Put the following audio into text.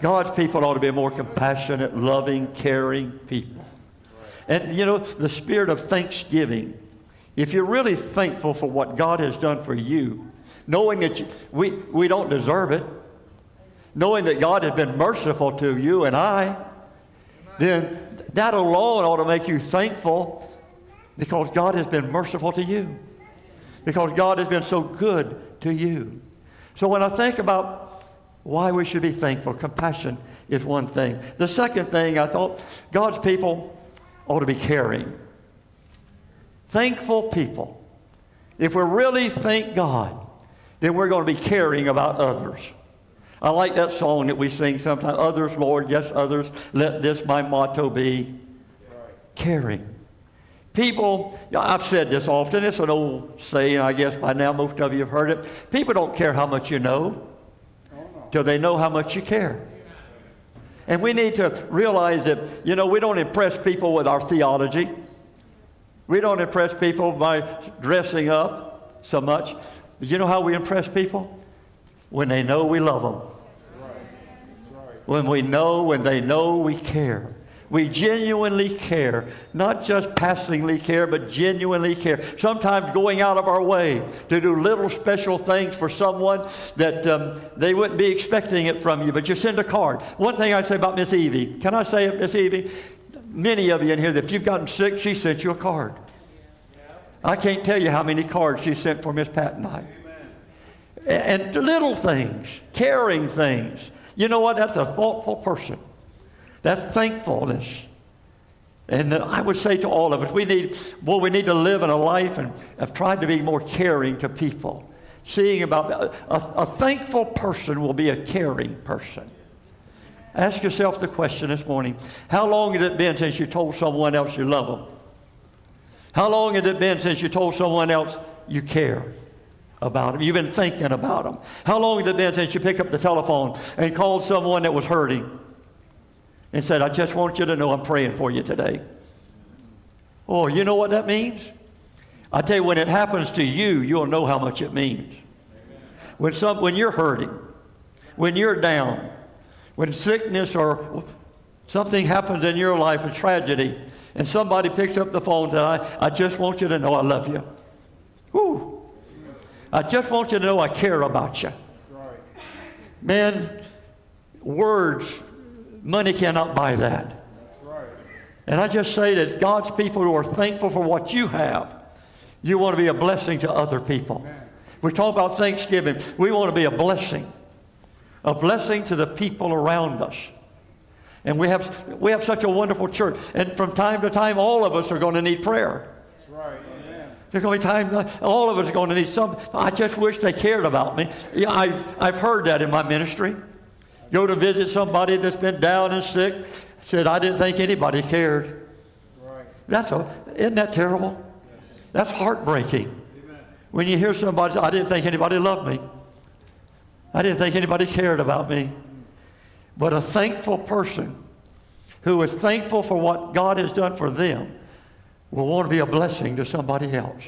God's people ought to be more compassionate, loving, caring people. And you know, the spirit of thanksgiving. If you're really thankful for what God has done for you, knowing that we don't deserve it, knowing that God has been merciful to you and I, then that alone ought to make you thankful because God has been merciful to you. Because God has been so good to you. So when I think about why we should be thankful, compassion is one thing. The second thing, I thought God's people ought to be caring. Thankful people. If we really thank God, then we're going to be caring about others. I like that song that we sing sometimes. Others, Lord, yes, others. Let this my motto be. Caring. People, I've said this often. It's an old saying, I guess by now most of you have heard it. People don't care how much you know till they know how much you care. And we need to realize that, you know, we don't impress people with our theology. We don't impress people by dressing up so much. You know how we impress people? When they know we love them. When they know we care. We genuinely care. Not just passingly care, but genuinely care. Sometimes going out of our way to do little special things for someone that they wouldn't be expecting it from you, but you send a card. One thing I'd say about Miss Evie, can I say it, Miss Evie? Many of you in here, that if you've gotten sick, she sent you a card. I can't tell you how many cards she sent for Miss Pat and I. And little things, caring things. You know what? That's a thoughtful person. That's thankfulness. And I would say to all of us, we need to live in a life and have tried to be more caring to people. Seeing about a thankful person will be a caring person. Ask yourself the question this morning, how long has it been since you told someone else you love them? How long has it been since you told someone else you care about them? You've been thinking about them. How long has it been since you picked up the telephone and called someone that was hurting and said, I just want you to know I'm praying for you today? Oh, you know what that means? I tell you, when it happens to you, you'll know how much it means. When you're hurting, when you're down, when sickness or something happens in your life, a tragedy, and somebody picks up the phone and says, I just want you to know I love you. Whew. I just want you to know I care about you. Man, words, money cannot buy that. And I just say that God's people who are thankful for what you have, you want to be a blessing to other people. We talk about Thanksgiving. We want to be a blessing to the people around us. And we have such a wonderful church. And from time to time, all of us are going to need prayer. That's right. Amen. There's going to be times all of us are going to need some. I just wish they cared about me. Yeah, I've heard that in my ministry. Go to visit somebody that's been down and sick. Said, I didn't think anybody cared. Right. Isn't that terrible? That's heartbreaking. Amen. When you hear somebody say, I didn't think anybody loved me. I didn't think anybody cared about me. But a thankful person who is thankful for what God has done for them will want to be a blessing to somebody else.